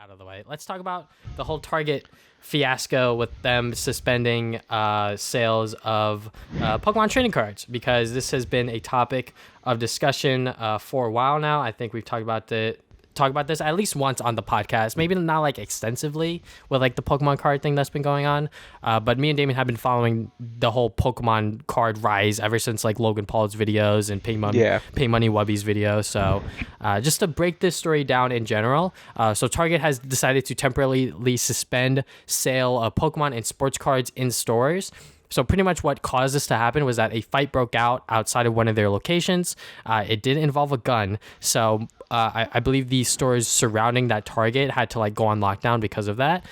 out of the way, let's talk about the whole Target fiasco with them suspending sales of Pokemon trading cards, because this has been a topic of discussion for a while now. I think we've talk about this at least once on the podcast, maybe not like extensively with like the Pokemon card thing that's been going on, but me and Damian have been following the whole Pokemon card rise ever since like Logan Paul's videos and Pay Money Wubby's video. So just to break this story down in general, so Target has decided to temporarily suspend sale of Pokemon and sports cards in stores. So pretty much what caused this to happen was that a fight broke out outside of one of their locations. It did involve a gun. So I believe the stores surrounding that Target had to like go on lockdown because of that.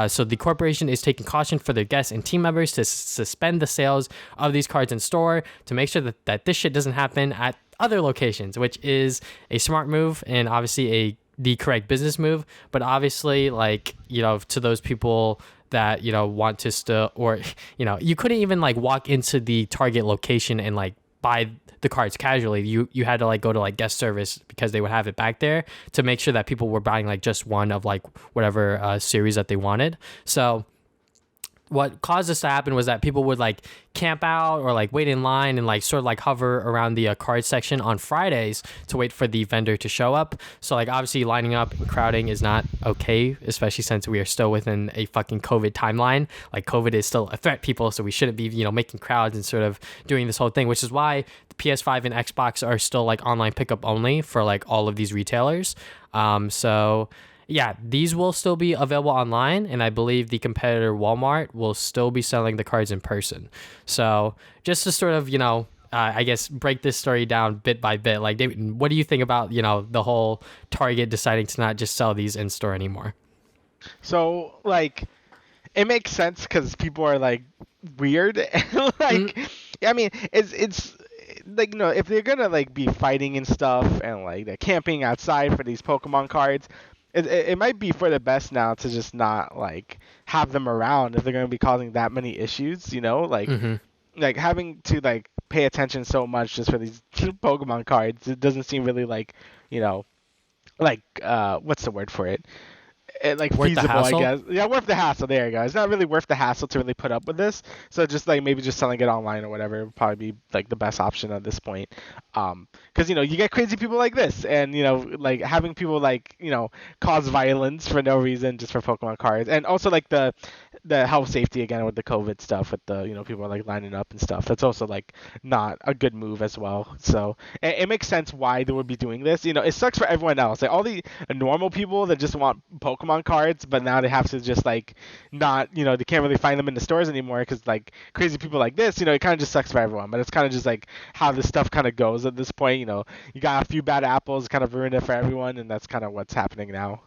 So the corporation is taking caution for their guests and team members to suspend the sales of these cards in store to make sure that this shit doesn't happen at other locations, which is a smart move and obviously the correct business move. But obviously, like, you know, to those people that, you know, want to still, or, you know, you couldn't even like walk into the Target location and like buy the cards casually. You had to like go to like guest service because they would have it back there to make sure that people were buying like just one of like whatever series that they wanted. So what caused this to happen was that people would like camp out or like wait in line and like sort of like hover around the card section on Fridays to wait for the vendor to show up. So like obviously lining up and crowding is not okay, especially since we are still within a fucking COVID timeline. Like COVID is still a threat, people, so we shouldn't be, you know, making crowds and sort of doing this whole thing, which is why the PS5 and Xbox are still like online pickup only for like all of these retailers. So yeah, these will still be available online, and I believe the competitor Walmart will still be selling the cards in person. So just to sort of, you know, I guess break this story down bit by bit, like, David, what do you think about, you know, the whole Target deciding to not just sell these in store anymore? So, like, it makes sense because people are like weird. Like, I mean, it's like, you know, if they're gonna like be fighting and stuff and like they're camping outside for these Pokemon cards, it might be for the best now to just not like have them around if they're gonna be causing that many issues. You know, like having to like pay attention so much just for these Pokemon cards. It doesn't seem really like, you know, like what's the word for it? Like Worth the feasible, I hassle? guess. Yeah, worth the hassle. There you go. It's not really worth the hassle to really put up with this. So just like maybe just selling it online or whatever would probably be like the best option at this point. Because you know you get crazy people like this, and you know like having people like you know cause violence for no reason just for Pokemon cards, and also like the health safety again with the COVID stuff with the you know people are like lining up and stuff. That's also like not a good move as well. So it makes sense why they would be doing this. You know, it sucks for everyone else. Like all the normal people that just want Pokemon cards, but now they have to just like not, you know, they can't really find them in the stores anymore because like crazy people like this, you know, it kind of just sucks for everyone. But it's kind of just like how this stuff kind of goes at this point. You know, you got a few bad apples, kind of ruined it for everyone, and that's kind of what's happening now.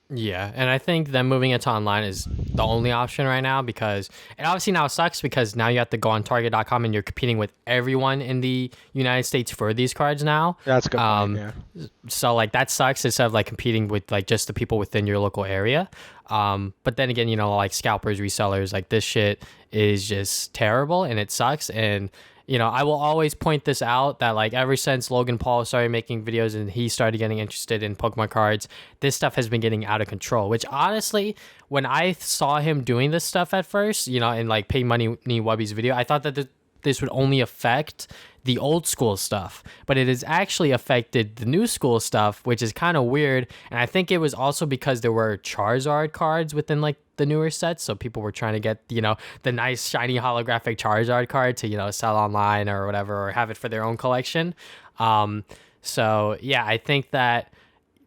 Yeah, and I think them moving it to online is the only option right now, because it obviously now sucks because now you have to go on Target.com and you're competing with everyone in the United States for these cards now. That's a good point, yeah. So like that sucks instead of like competing with like just the people within your local area. But then again, you know, like scalpers, resellers, like this shit is just terrible and it sucks. And you know, I will always point this out that like ever since Logan Paul started making videos and he started getting interested in Pokemon cards, this stuff has been getting out of control, which honestly, when I saw him doing this stuff at first, you know, in like Pay Money Wubby's video, I thought that this would only affect the old school stuff, but it has actually affected the new school stuff, which is kind of weird. And I think it was also because there were Charizard cards within like the newer sets, so people were trying to get, you know, the nice shiny holographic Charizard card to, you know, sell online or whatever, or have it for their own collection. So yeah, I think that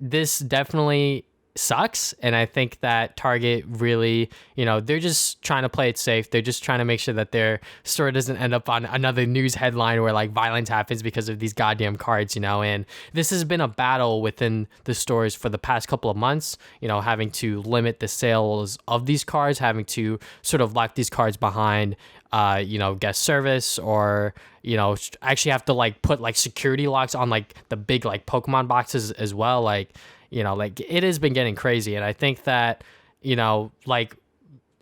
this definitely sucks, and I think that Target really, you know, they're just trying to play it safe. They're just trying to make sure that their store doesn't end up on another news headline where like violence happens because of these goddamn cards, you know. And this has been a battle within the stores for the past couple of months, you know, having to limit the sales of these cards, having to sort of lock these cards behind you know, guest service, or, you know, actually have to like put like security locks on like the big like Pokemon boxes as well. Like, you know, like it has been getting crazy. And I think that, you know, like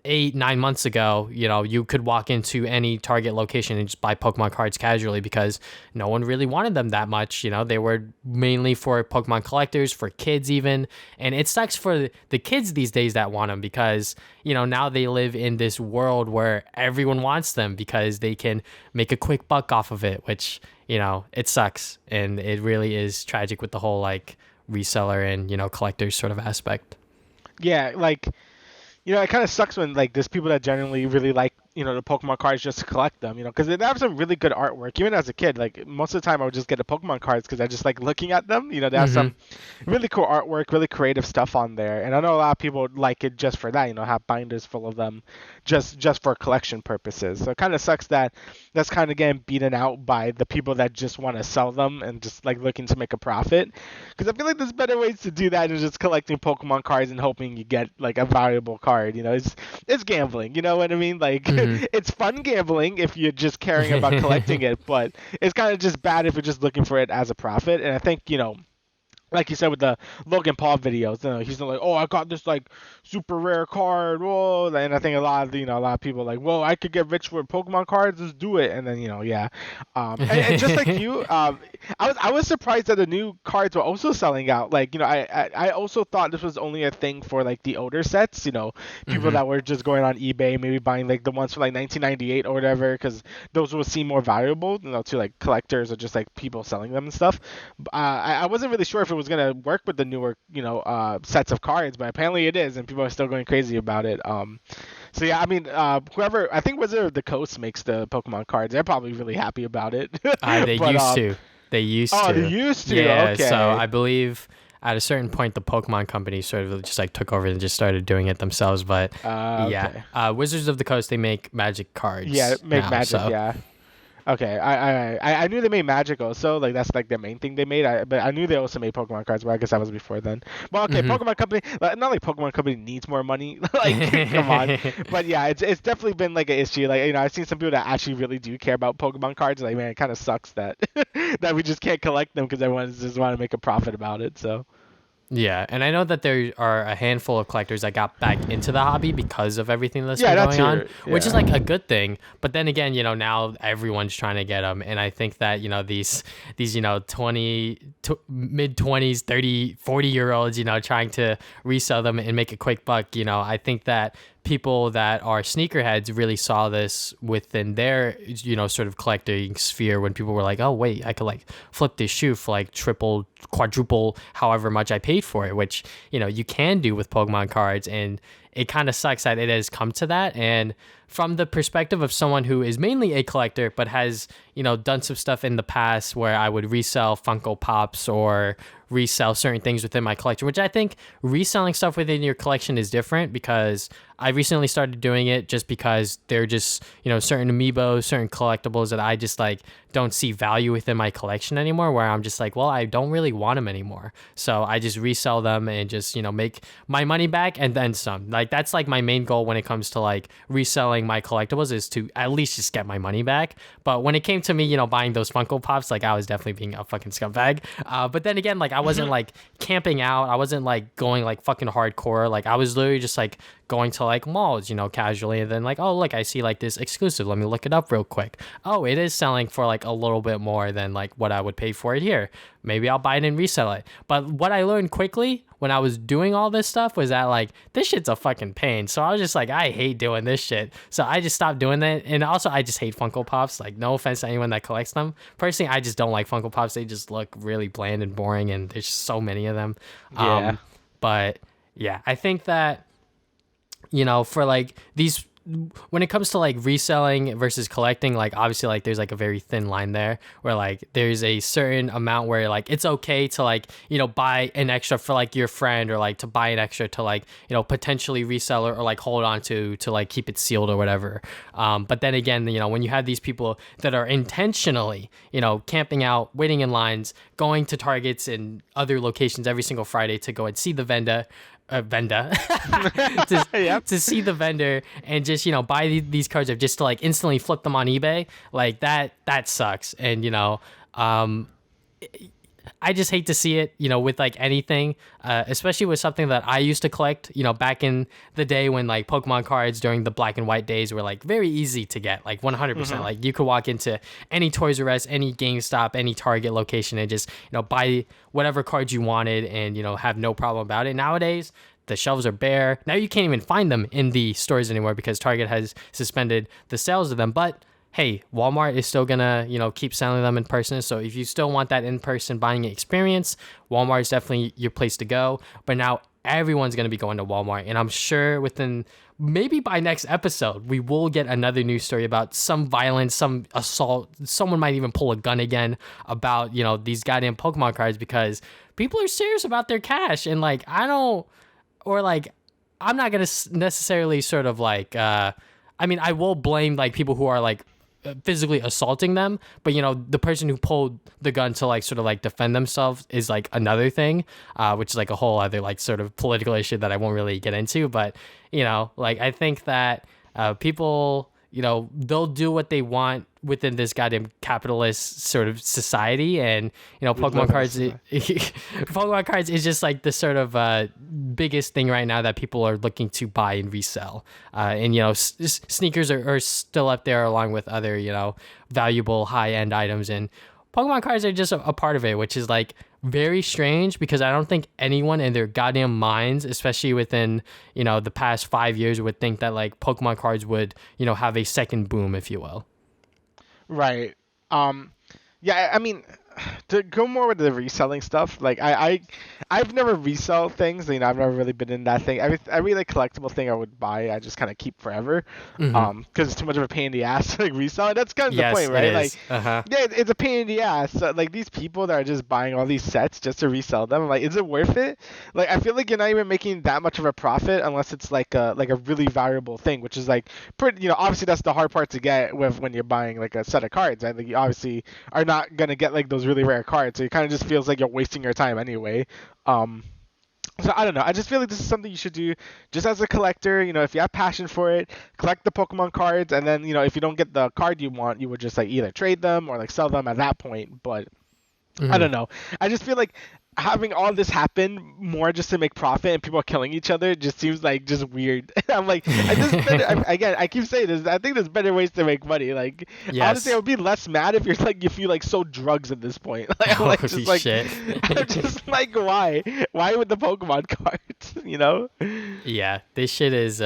8, 9 months ago, you could walk into any Target location and just buy Pokemon cards casually because no one really wanted them that much. They were mainly for Pokemon collectors, for kids even. And it sucks for the kids these days that want them because, now they live in this world where everyone wants them because they can make a quick buck off of it, which, it sucks. And it really is tragic with the whole like reseller and, collectors sort of aspect. Yeah, like it kind of sucks when like there's people that genuinely really like the Pokemon cards just to collect them, because they have some really good artwork. Even as a kid, like most of the time I would just get the Pokemon cards because I just like looking at them. They have some really cool artwork, really creative stuff on there, and I know a lot of people like it just for that. Have binders full of them, just for collection purposes. So it kind of sucks that that's kind of getting beaten out by the people that just want to sell them and just like looking to make a profit. Because I feel like there's better ways to do that than just collecting Pokemon cards and hoping you get like a valuable card. It's gambling. You know what I mean? Like it's fun gambling if you're just caring about collecting it, but it's kind of just bad if you're just looking for it as a profit. And I think like you said with the Logan Paul videos, he's not like, oh, I got this like super rare card, whoa, and I think a lot of people are like, whoa, I could get rich with Pokemon cards, let's do it, and then yeah, and just like you, I was surprised that the new cards were also selling out. Like I also thought this was only a thing for like the older sets, people that were just going on eBay, maybe buying like the ones from like 1998 or whatever, because those would seem more valuable, to like collectors or just like people selling them and stuff. I wasn't really sure if it was gonna work with the newer, sets of cards, but apparently it is, and people are still going crazy about it. So yeah, I mean, whoever I think Wizard of the Coast makes the Pokemon cards, they're probably really happy about it. They But, used to. They used to. Oh, they used to. Yeah. Okay. So I believe at a certain point the Pokemon company sort of just like took over and just started doing it themselves. But okay. Wizards of the Coast, they make Magic cards. Yeah, make now, Magic. so. Yeah. Okay, I knew they made Magic also, like that's like their main thing they made. But I knew they also made Pokemon cards. But I guess that was before then. Well, okay, Pokemon Company, not like Pokemon Company needs more money. Like, come on. But yeah, it's definitely been like an issue. Like I've seen some people that actually really do care about Pokemon cards. Like man, it kind of sucks that that we just can't collect them because everyone just want to make a profit about it. So. Yeah, and I know that there are a handful of collectors that got back into the hobby because of everything that's been going on, which is like a good thing. But then again, now everyone's trying to get them, and I think that these mid-20s, 30, 40-year-olds, trying to resell them and make a quick buck. I think that people that are sneakerheads really saw this within their sort of collecting sphere when people were like, oh wait, I could like flip this shoe for like triple, quadruple, however much I paid for it, which you can do with Pokemon cards. And it kind of sucks that it has come to that. And from the perspective of someone who is mainly a collector but has done some stuff in the past where I would resell Funko Pops or resell certain things within my collection, which I think reselling stuff within your collection is different, because I recently started doing it just because they're just certain amiibos, certain collectibles that I just like don't see value within my collection anymore, where I'm just like, well, I don't really want them anymore, so I just resell them and just make my money back and then some. Like that's like my main goal when it comes to like reselling my collectibles, is to at least just get my money back. But when it came to me buying those Funko Pops, like I was definitely being a fucking scumbag. But then again, like I wasn't like camping out, I wasn't like going like fucking hardcore. Like I was literally just like going to like malls, casually, and then like, oh look, I see like this exclusive, let me look it up real quick. Oh, it is selling for like a little bit more than like what I would pay for it here. Maybe I'll buy it and resell it. But what I learned quickly when I was doing all this stuff was that like this shit's a fucking pain. So I was just like, I hate doing this shit. So I just stopped doing that. And also I just hate Funko Pops. Like no offense to anyone that collects them. Personally, I just don't like Funko Pops. They just look really bland and boring, and there's so many of them. Yeah. But yeah, I think that for like these, when it comes to like reselling versus collecting, like obviously like there's like a very thin line there, where like there's a certain amount where like it's okay to like buy an extra for like your friend, or like to buy an extra to like potentially resell or like hold on to like keep it sealed or whatever. But then again, when you have these people that are intentionally camping out, waiting in lines, going to Targets and other locations every single Friday to go and see the vendor to see the vendor and just buy these cards, up just to like instantly flip them on eBay, like that sucks. And I just hate to see it, with like anything, especially with something that I used to collect, back in the day when like Pokemon cards during the black and white days were like very easy to get, like 100%. Like you could walk into any Toys R Us, any GameStop, any Target location and just, buy whatever cards you wanted and, have no problem about it. Nowadays, the shelves are bare. Now you can't even find them in the stores anymore because Target has suspended the sales of them. But hey, Walmart is still gonna, keep selling them in person. So if you still want that in-person buying experience, Walmart is definitely your place to go. But now everyone's gonna be going to Walmart, and I'm sure within maybe by next episode we will get another news story about some violence, some assault. Someone might even pull a gun again about these goddamn Pokemon cards because people are serious about their cash, and like I'm not gonna necessarily sort of like. I mean, I will blame like people who are like physically assaulting them, but the person who pulled the gun to like sort of like defend themselves is like another thing, which is like a whole other like sort of political issue that I won't really get into. But like I think that people, they'll do what they want within this goddamn capitalist sort of society, and Pokemon cards, Pokemon cards is just like the sort of biggest thing right now that people are looking to buy and resell. And sneakers are still up there along with other valuable high end items, and Pokemon cards are just a part of it, which is like very strange because I don't think anyone in their goddamn minds, especially within the past 5 years, would think that like Pokemon cards would have a second boom, if you will. Right. Yeah, I mean, to go more with the reselling stuff, like I've never resell things. I've never really been in that thing. Every like collectible thing I would buy, I just kind of keep forever, because it's too much of a pain in the ass to like resell. And that's kind of the point, right? Like, yeah, it's a pain in the ass. So, like these people that are just buying all these sets just to resell them, like, is it worth it? Like, I feel like you're not even making that much of a profit unless it's like a really valuable thing, which is like pretty. Obviously that's the hard part to get with when you're buying like a set of cards. I think you obviously are not gonna get like those really rare cards, so it kind of just feels like you're wasting your time anyway. So I don't know. I just feel like this is something you should do just as a collector. If you have passion for it, collect the Pokemon cards, and then if you don't get the card you want, you would just like either trade them or like sell them at that point. But I don't know. I just feel like having all this happen more just to make profit and people are killing each other just seems like just weird. I'm like, I keep saying this. I think there's better ways to make money. Like, honestly, I would be less mad if you like sold drugs at this point. Like, I'm just like, why? Why with the Pokemon cards? Yeah, this shit is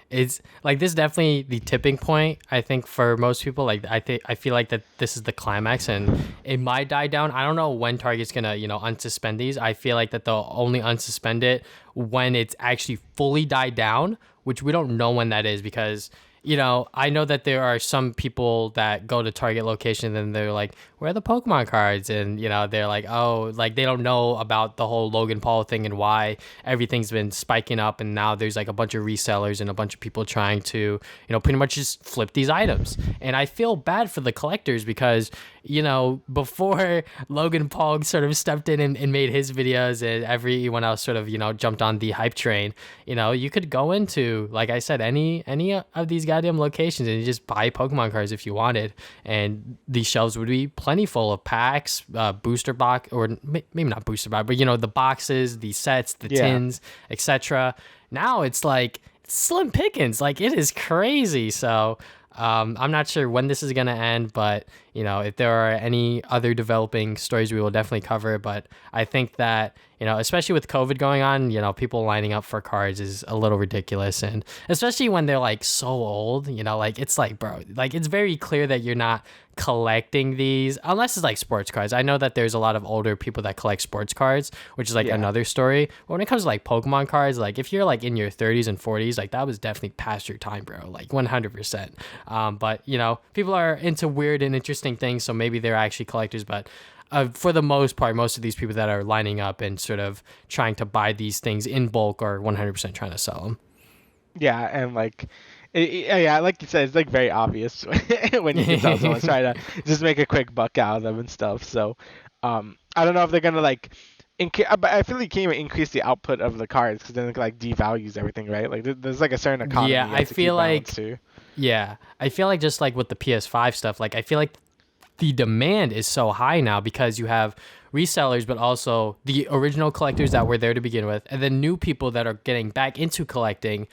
it's like this is definitely the tipping point. I think for most people, like I feel like that this is the climax, and it might die down. I don't know when Target's gonna unsuspend these. I feel like that they'll only unsuspend it when it's actually fully died down, which we don't know when that is because I know that there are some people that go to Target location and they're like, where are the Pokemon cards? And, they're like, oh, like they don't know about the whole Logan Paul thing and why everything's been spiking up. And now there's like a bunch of resellers and a bunch of people trying to, pretty much just flip these items. And I feel bad for the collectors because, before Logan Paul sort of stepped in and made his videos and everyone else sort of, jumped on the hype train, you could go into, like I said, any of these goddamn locations and you just buy Pokemon cards if you wanted, and these shelves would be plenty full of packs, booster box, or maybe not booster box, but the boxes, the sets, the tins, etc. Now it's like slim pickings, like it is crazy. So I'm not sure when this is gonna end, but if there are any other developing stories, we will definitely cover it. But I think that especially with COVID going on, people lining up for cards is a little ridiculous, and especially when they're like so old, like it's like, bro, like it's very clear that you're not collecting these unless it's like sports cards. I know that there's a lot of older people that collect sports cards, which is like another story. But when it comes to like Pokemon cards, like if you're like in your 30s and 40s, like that was definitely past your time, bro, like 100%. But people are into weird and interesting things, so maybe they're actually collectors. But for the most part, most of these people that are lining up and sort of trying to buy these things in bulk are 100% trying to sell them. Yeah, and like, yeah, like you said, it's like very obvious when you can tell someone's trying to just make a quick buck out of them and stuff. So, I don't know if they're gonna like, but I feel like you can't even increase the output of the cards because then it like devalues everything, right? Like there's like a certain economy. Yeah, I feel like. Yeah, I feel like just like with the PS5 stuff, like I feel like the demand is so high now because you have resellers, but also the original collectors that were there to begin with, and then new people that are getting back into collecting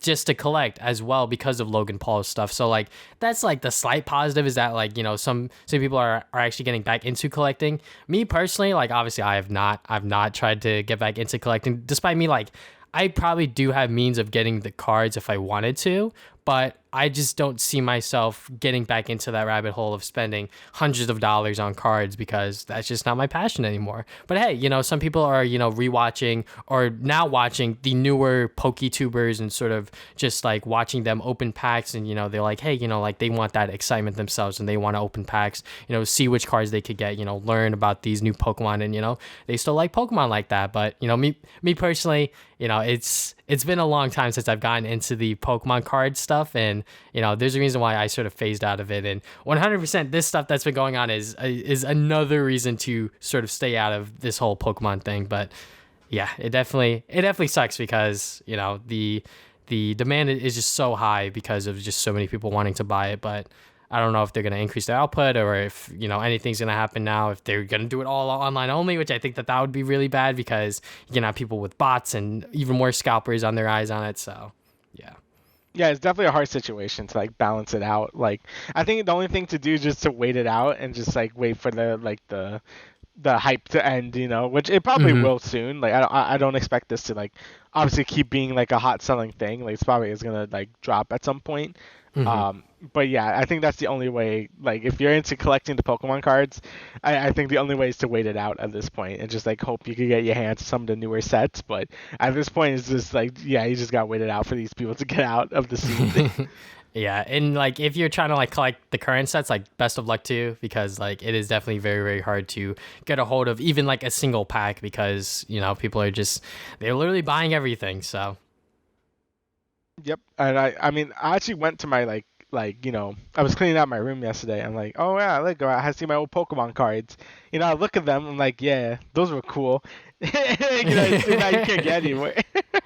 just to collect as well because of Logan Paul's stuff. So like that's like the slight positive is that like, you know, some people are actually getting back into collecting. Me personally, like obviously I've not tried to get back into collecting, despite me like I probably do have means of getting the cards if I wanted to, but I just don't see myself getting back into that rabbit hole of spending hundreds of dollars on cards because that's just not my passion anymore. But hey, you know, some people are, you know, rewatching or now watching the newer PokeTubers and sort of just like watching them open packs, and, you know, they're like, hey, you know, like they want that excitement themselves and they want to open packs, you know, see which cards they could get, you know, learn about these new Pokemon, and, you know, they still like Pokemon like that. But, you know, me personally, you know, it's been a long time since I've gotten into the Pokemon card stuff, and, you know, there's a reason why I sort of phased out of it. And 100% this stuff that's been going on is another reason to sort of stay out of this whole Pokemon thing. But yeah, it definitely sucks because, you know, the demand is just so high because of just so many people wanting to buy it. But I don't know if they're going to increase their output or if, you know, anything's going to happen now, if they're going to do it all online only, which I think that would be really bad because you can have people with bots and even more scalpers on their eyes on it. So, yeah. Yeah, it's definitely a hard situation to like balance it out. Like, I think the only thing to do is just to wait it out and just like wait for the hype to end, you know, which it probably will soon. Like, I don't expect this to like obviously keep being like a hot selling thing. Like, it's probably is gonna like drop at some point. But yeah, I think that's the only way. Like, if you're into collecting the Pokemon cards, I think the only way is to wait it out at this point and just like hope you can get your hands on some of the newer sets. But at this point, it's just like, yeah, you just gotta wait it out for these people to get out of the scene. Yeah, and like if you're trying to like collect the current sets, like best of luck to you because like it is definitely very, very hard to get a hold of even like a single pack because, you know, people are just they're literally buying everything. So Yep, and I mean, I actually went to my like you know, I was cleaning out my room yesterday. I'm like, oh yeah, look, I see my old Pokemon cards. You know, I look at them. I'm like, yeah, those were cool. You know, now you can't get anymore.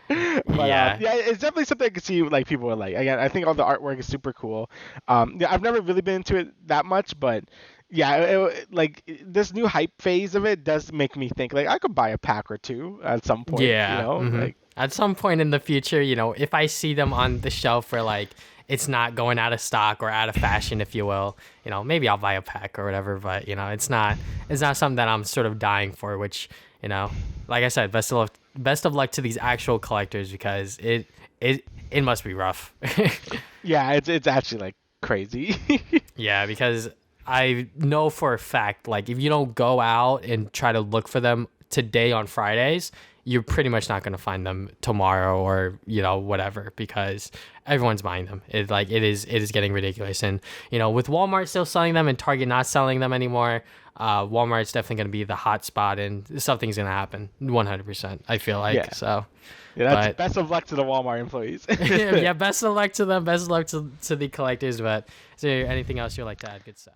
But yeah. yeah, it's definitely something I can see like people are like. Again, I think all the artwork is super cool. Yeah, I've never really been into it that much, but yeah, like this new hype phase of it does make me think like I could buy a pack or two at some point. You Yeah. know, like. At some point in the future, you know, if I see them on the shelf for like it's not going out of stock or out of fashion, if you will, you know, maybe I'll buy a pack or whatever. But, you know, it's not something that I'm sort of dying for, which, you know, like I said, best of luck to these actual collectors because it must be rough. Yeah, it's actually like crazy. Yeah, because I know for a fact, like if you don't go out and try to look for them today on Fridays, you're pretty much not going to find them tomorrow or, you know, whatever, because everyone's buying them. It is getting ridiculous. And, you know, with Walmart still selling them and Target not selling them anymore, Walmart's definitely going to be the hot spot and something's going to happen 100%. I feel like. Yeah. So yeah, that's best of luck to the Walmart employees. Yeah, best of luck to them. Best of luck to the collectors. But is there anything else you'd like to add? Good stuff.